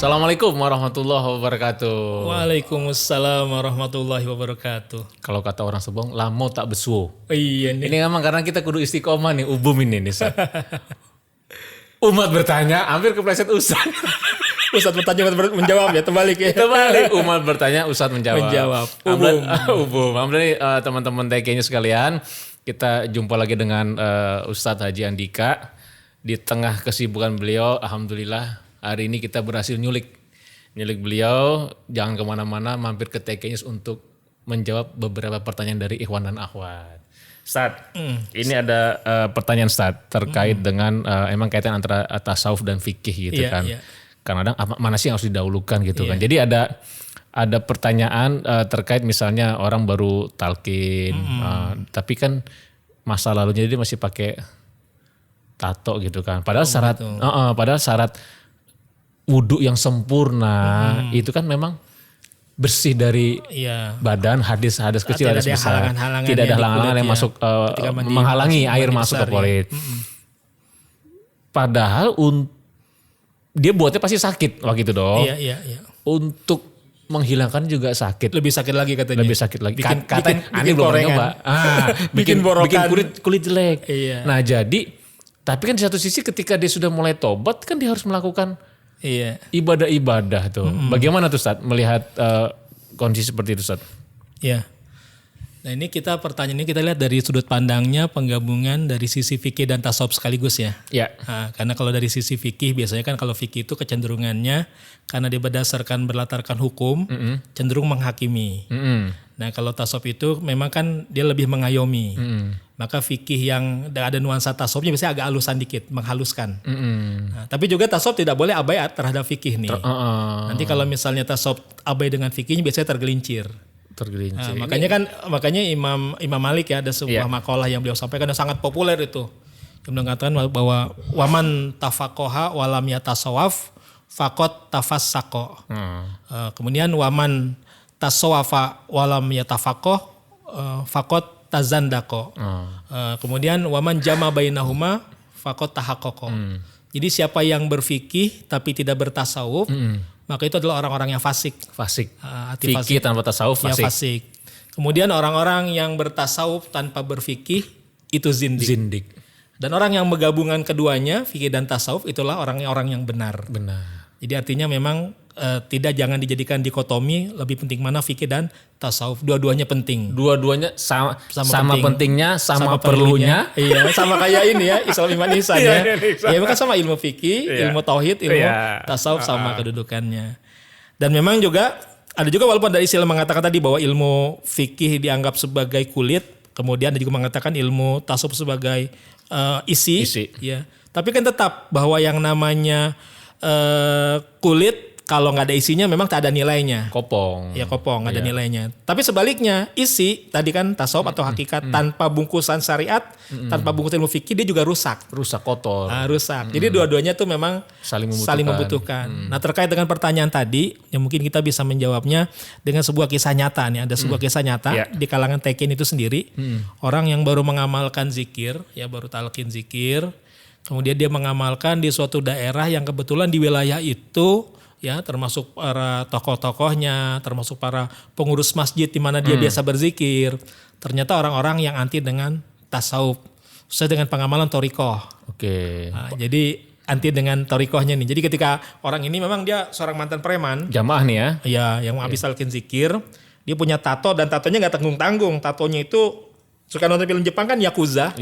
Assalamualaikum warahmatullahi wabarakatuh. Waalaikumsalam warahmatullahi wabarakatuh. Kalau kata orang Subang, lamo tak besuo. Iya nih. Ini memang karena kita kudu istiqomah nih, ubum ini nih. Sat. Umat bertanya, hampir kepleset Ustadz. Ustadz bertanya menjawab ya, terbalik ya. Terbalik, umat bertanya, Ustadz menjawab. Menjawab. Ubum. Alhamdulillah teman-teman TK-nya sekalian, kita jumpa lagi dengan Ustadz Haji Andika. Di tengah kesibukan beliau, alhamdulillah hari ini kita berhasil nyulik beliau. Jangan kemana-mana, mampir ke TK-nya untuk menjawab beberapa pertanyaan dari ikhwan dan akhwat. Ustadz, ini ada pertanyaan Ustadz terkait dengan emang kaitan antara tasawuf dan fikih gitu kan. Iya. Kadang mana sih yang harus didahulukan gitu kan. Jadi ada pertanyaan terkait misalnya orang baru talqin, tapi kan masa lalunya dia masih pakai tato gitu kan. Padahal syarat wudhu yang sempurna itu kan memang bersih dari badan, hadis kecil, hadis besar. Tidak ada halangan yang masuk menghalangi air masuk ke kulit. Padahal dia buatnya pasti sakit waktu itu dong. Iya. Untuk menghilangkan juga sakit. Lebih sakit lagi katanya. Lebih sakit lagi. Bikin belum nyoba. Bikin kulit jelek. Iya. Nah jadi, tapi kan di satu sisi ketika dia sudah mulai tobat kan dia harus melakukan ibadah-ibadah tuh. Bagaimana tuh Ustadz melihat kondisi seperti itu Ustadz? Iya. Nah ini pertanyaan ini kita lihat dari sudut pandangnya penggabungan dari sisi fikih dan tasawuf sekaligus ya. Iya. Nah, karena kalau dari sisi fikih biasanya kan kalau fikih itu kecenderungannya karena dia berdasarkan berlatarkan hukum cenderung menghakimi. Nah kalau tasawuf itu memang kan dia lebih mengayomi. Maka fikih yang ada nuansa tasawufnya biasanya agak halusan dikit, menghaluskan. Nah, tapi juga tasawuf tidak boleh abai terhadap fikih nih. Nanti kalau misalnya tasawuf abai dengan fikihnya biasanya tergelincir. Nah, makanya Imam Malik ya ada sebuah makalah yang beliau sampaikan yang sangat populer itu. Yang mengatakan bahwa waman tafaqaha walam yatasawaf faqad tafassaqo. Kemudian waman tasawafa walam yatafaqah faqad tazandaqo. Kemudian waman jama bainahuma faqad tahaqqaqo. Jadi siapa yang berfikih tapi tidak bertasawuf maka itu adalah orang-orang yang fasik. Fikih tanpa tasawuf fasik. Ya, fasik. Kemudian orang-orang yang bertasawuf tanpa berfikih itu zindik. Dan orang yang menggabungkan keduanya, fikih dan tasawuf itulah orang-orang yang benar. Jadi artinya memang jangan dijadikan dikotomi, lebih penting mana fikih dan tasawuf. Dua-duanya penting. Dua-duanya sama pentingnya, sama perlunya. Iya, sama kayak ini ya, Islam Iman Ihsan ya. Ya memang sama ilmu fikih, ilmu tauhid, ilmu tasawuf sama kedudukannya. Dan memang juga ada juga walaupun dari istilah mengatakan tadi bahwa ilmu fikih dianggap sebagai kulit, kemudian ada juga mengatakan ilmu tasawuf sebagai isi. Ya. Tapi kan tetap bahwa yang namanya kulit kalau nggak ada isinya memang tak ada nilainya. Kopong. Ya kopong, nggak ada nilainya. Tapi sebaliknya isi tadi kan tasawuf atau hakikat tanpa bungkusan syariat, tanpa bungkusan ilmu fikih dia juga rusak. Rusak kotor. Rusak. Jadi dua-duanya tuh memang saling membutuhkan. Nah terkait dengan pertanyaan tadi, yang mungkin kita bisa menjawabnya dengan sebuah kisah nyata nih. Ada sebuah kisah nyata di kalangan tekin itu sendiri. Orang yang baru mengamalkan zikir, ya baru talqin zikir. Kemudian dia mengamalkan di suatu daerah yang kebetulan di wilayah itu ya termasuk para tokoh-tokohnya, termasuk para pengurus masjid di mana dia biasa berzikir. Ternyata orang-orang yang anti dengan tasawuf, sesuai dengan pengamalan thariqah. Nah, jadi anti dengan thariqahnya nih. Jadi ketika orang ini memang dia seorang mantan preman. Jamaah nih ya. Iya, yang habis talqin zikir, dia punya tato dan tatonya nggak tanggung-tanggung. Tatonya itu suka nonton film Jepang kan Yakuza.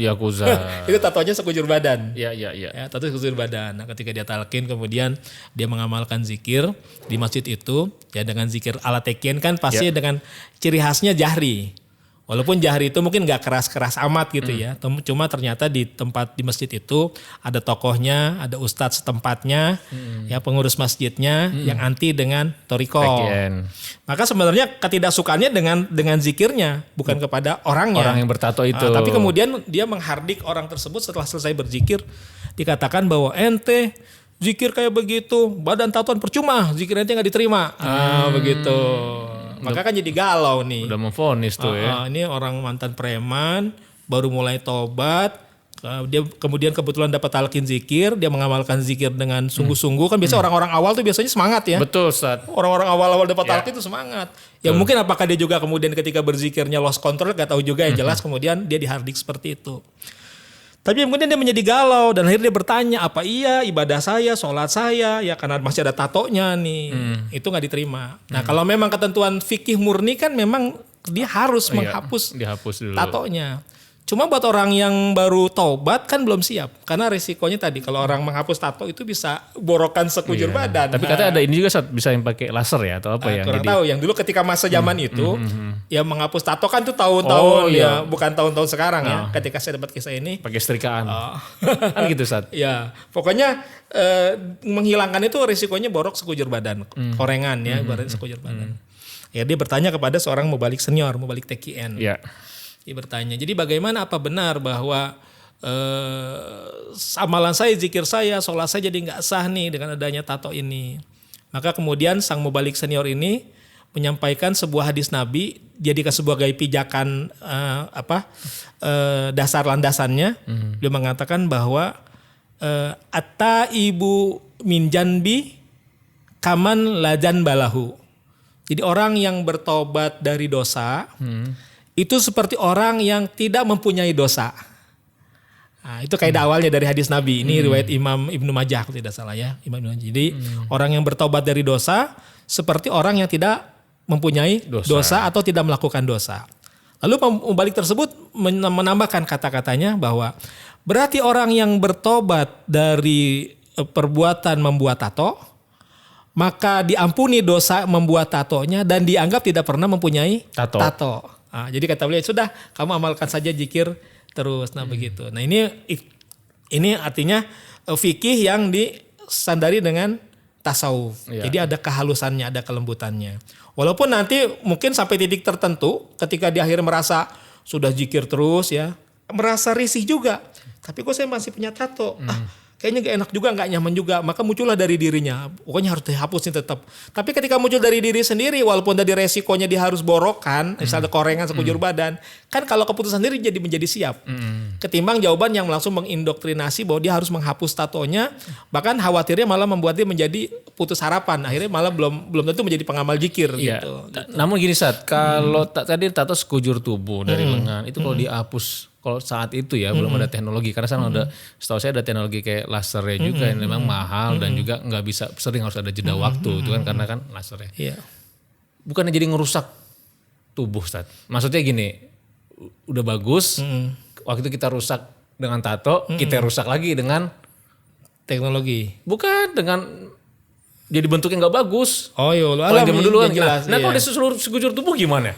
Itu tatonya sekujur badan. Iya. Ya, tato sekujur badan. Nah, ketika dia talqin kemudian dia mengamalkan zikir di masjid itu, ya dengan zikir ala tekin kan pasti dengan ciri khasnya jahri. Walaupun jahri itu mungkin gak keras-keras amat gitu ya. Cuma ternyata di tempat di masjid itu ada tokohnya, ada ustadz setempatnya, ya pengurus masjidnya yang anti dengan thariqah. Maka sebenarnya ketidaksukaannya dengan zikirnya, bukan kepada orangnya. Orang yang bertato itu. Tapi kemudian dia menghardik orang tersebut setelah selesai berzikir. Dikatakan bahwa ente zikir kayak begitu, badan tatoan percuma, zikir ente gak diterima. Begitu. Maka kan jadi galau nih. Udah memvonis tuh ya. Ini orang mantan preman, baru mulai tobat, Dia kemudian kebetulan dapat talqin zikir, dia mengamalkan zikir dengan sungguh-sungguh. Kan biasa orang-orang awal tuh biasanya semangat ya. Betul, Ustaz. Orang-orang awal-awal dapat talqin itu semangat. Ya mungkin apakah dia juga kemudian ketika berzikirnya lost control, gak tahu juga, yang jelas kemudian dia dihardik seperti itu. Tapi kemudian dia menjadi galau dan akhirnya dia bertanya, apa iya ibadah saya, sholat saya, ya karena masih ada tatonya nih, itu nggak diterima. Nah kalau memang ketentuan fikih murni kan memang dia harus menghapus Dihapus dulu. tatonya. Cuma buat orang yang baru taubat kan belum siap. Karena risikonya tadi kalau orang menghapus tato itu bisa borokan sekujur badan. Tapi katanya ada ini juga Ustaz, bisa yang pakai laser ya atau apa ya? Kurang tahu. Yang dulu ketika masa zaman itu ya menghapus tato kan tuh tahun-tahun ya, bukan tahun-tahun sekarang ya. Ketika saya dapat kisah ini Pakai setrikaan. Kan gitu Ustaz. ya pokoknya menghilangkan itu risikonya borok sekujur badan, korengan ya, ibaratnya sekujur badan. Ya dia bertanya kepada seorang mubalik senior, mubalik TKN. Iya. Dia bertanya, jadi bagaimana, apa benar bahwa amalan saya, zikir saya, sholat saya jadi nggak sah nih dengan adanya tato ini. Maka kemudian sang mubalik senior ini menyampaikan sebuah hadis Nabi, jadikan sebuah pijakan dasar landasannya. Dia mengatakan bahwa atta ibu min janbi kaman lajan balahu. Jadi orang yang bertobat dari dosa itu seperti orang yang tidak mempunyai dosa. Nah, itu kaidah awalnya dari hadis Nabi. Ini riwayat Imam Ibnu Majah kalau tidak salah ya. Imam Ibnu Majah. Jadi orang yang bertobat dari dosa seperti orang yang tidak mempunyai dosa atau tidak melakukan dosa. Lalu pembalik tersebut menambahkan kata-katanya bahwa berarti orang yang bertobat dari perbuatan membuat tato, maka diampuni dosa membuat tatonya dan dianggap tidak pernah mempunyai tato. Nah, jadi kata beliau, sudah kamu amalkan saja zikir terus. Nah begitu. Nah ini artinya fikih yang disandari dengan tasawuf. Jadi ada kehalusannya, ada kelembutannya. Walaupun nanti mungkin sampai titik tertentu ketika di akhir merasa sudah zikir terus ya, merasa risih juga. Tapi kok saya masih punya tato? Kayaknya gak enak juga, gak nyaman juga. Maka muncullah dari dirinya. Pokoknya harus dihapus nih tetap. Tapi ketika muncul dari diri sendiri, walaupun tadi resikonya dia harus borokan, misalnya korengan sekujur badan, kan kalau keputusan sendiri jadi menjadi siap. Ketimbang jawaban yang langsung mengindoktrinasi bahwa dia harus menghapus tatonya, bahkan khawatirnya malah membuat dia menjadi putus harapan. Akhirnya malah belum tentu menjadi pengamal zikir gitu. Namun gini Ustaz, kalau tadi tato sekujur tubuh dari lengan, itu kalau dihapus, kalau saat itu ya belum ada teknologi, karena sekarang ada, setahu saya ada teknologi kayak lasernya juga yang memang mahal dan juga nggak bisa, sering harus ada jeda waktu itu kan karena kan lasernya. Bukannya jadi ngerusak tubuh Ustaz. Maksudnya gini, udah bagus, waktu itu kita rusak dengan tato, kita rusak lagi dengan teknologi. Bukan dengan jadi bentuknya nggak bagus. Oh iya, Kalau zaman dulu kan jelas. Nah kalau di seluruh sekujur tubuh gimana?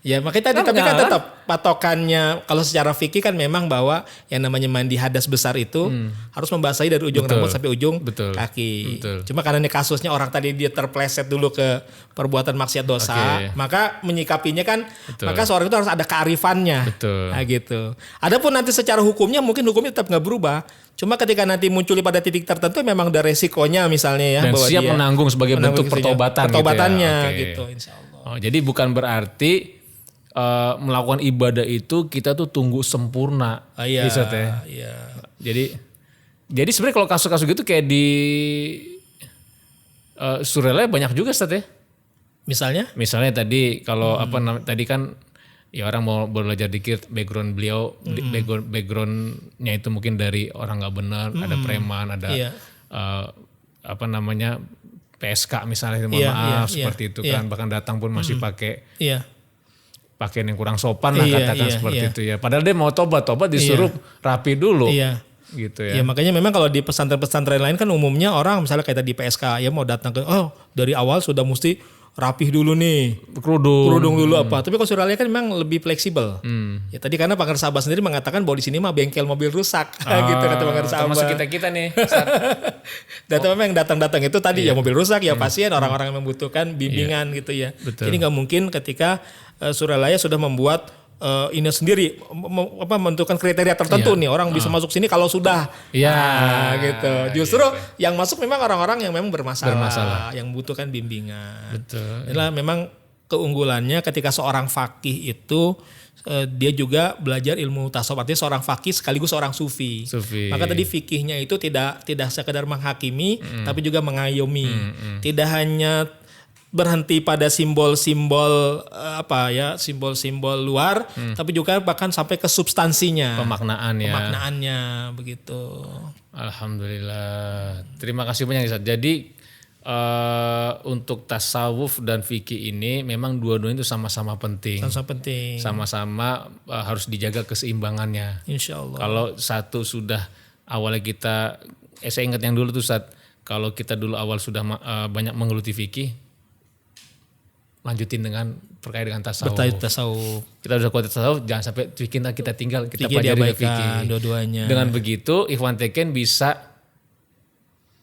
Ya makanya tadi, tapi kan tetap patokannya kalau secara fikih kan memang bahwa yang namanya mandi hadas besar itu harus membasahi dari ujung rambut sampai ujung kaki. Cuma karena ini kasusnya orang tadi dia terpleset dulu ke perbuatan maksiat dosa, maka menyikapinya kan, maka seorang itu harus ada kearifannya. Nah gitu. Adapun nanti secara hukumnya mungkin hukumnya tetap nggak berubah. Cuma ketika nanti muncul pada titik tertentu memang ada resikonya misalnya ya. Dan bahwa siap dia menanggung sebagai bentuk pertobatannya gitu insya Allah. Oh, jadi bukan berarti melakukan ibadah itu kita tuh tunggu sempurna. Iya. Jadi sebenarnya kalau kasus-kasus gitu kayak di Surelaya banyak juga Ustaz ya. Misalnya tadi kalau tadi kan ya orang mau belajar dikit, background beliau, backgroundnya itu mungkin dari orang nggak benar, ada preman, ada PSK misalnya, maaf seperti itu kan, bahkan datang pun masih pakai pakaian yang kurang sopan lah katakan seperti itu ya. Padahal dia mau tobat disuruh rapi dulu. Gitu ya. Ya makanya memang kalau di pesantren-pesantren lain kan umumnya orang misalnya kayak tadi PSK ya mau datang ke dari awal sudah mesti rapih dulu nih. Kerudung dulu apa. Tapi kalau Suralaya kan memang lebih fleksibel. Ya tadi karena Pakar Sabah sendiri mengatakan bahwa di sini mah bengkel mobil rusak gitu kata Pakar Sabah. Termasuk kita nih. Dan memang yang datang-datang itu tadi ya mobil rusak ya pasien, orang-orang yang membutuhkan bimbingan gitu ya. Betul. Jadi nggak mungkin ketika Suralaya sudah membuat ini sendiri menentukan kriteria tertentu nih orang bisa masuk sini kalau sudah gitu. Justru yang masuk memang orang-orang yang memang bermasalah. Yang membutuhkan bimbingan. Betul. Inilah memang keunggulannya ketika seorang faqih itu dia juga belajar ilmu tasawuf, artinya seorang faqih sekaligus seorang sufi. Maka tadi fikihnya itu tidak sekedar menghakimi, tapi juga mengayomi. Tidak hanya berhenti pada simbol-simbol simbol-simbol luar, tapi juga bahkan sampai ke substansinya, pemaknaannya begitu. Alhamdulillah. Terima kasih banyak Ustaz. Jadi untuk tasawuf dan fikih ini memang dua-duanya itu sama-sama penting. Sama-sama harus dijaga keseimbangannya. Insya Allah. Kalau satu sudah awalnya kita, saya ingat yang dulu tuh Ustaz, kalau kita dulu awal sudah banyak menggeluti fikih, lanjutin dengan terkait dengan tasawuf. Kita udah kuat tasawuf, jangan sampai kita tinggal, kita pelajari fikih. Dua-duanya. Dengan begitu Ikhwan Teken bisa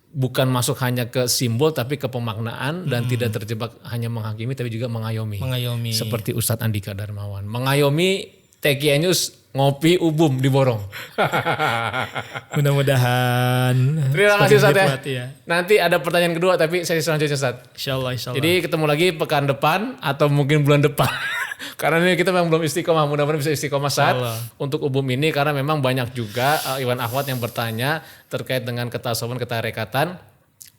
bukan masuk hanya ke simbol tapi ke pemaknaan dan tidak terjebak hanya menghakimi tapi juga mengayomi. Seperti Ustadz Andika Darmawan. Mengayomi TKI News ngopi ubum di Borong. Mudah-mudahan. Terima kasih Ustadz ya. Nanti ada pertanyaan kedua tapi sesi selanjutnya Ustadz. Insyaallah. Jadi ketemu lagi pekan depan atau mungkin bulan depan. Karena ini kita memang belum istiqomah, mudah-mudahan bisa istiqomah saat untuk ubum ini karena memang banyak juga Iwan Akhwat yang bertanya terkait dengan ketasawufan, ketarekatan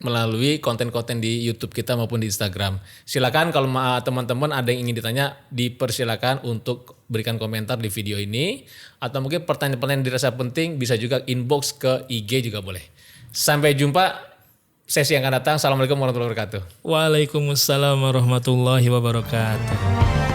melalui konten-konten di YouTube kita maupun di Instagram. Silakan kalau teman-teman ada yang ingin ditanya, dipersilakan untuk berikan komentar di video ini atau mungkin pertanyaan-pertanyaan yang dirasa penting bisa juga inbox ke IG juga boleh. Sampai jumpa sesi yang akan datang. Assalamualaikum warahmatullahi wabarakatuh. Waalaikumsalam warahmatullahi wabarakatuh.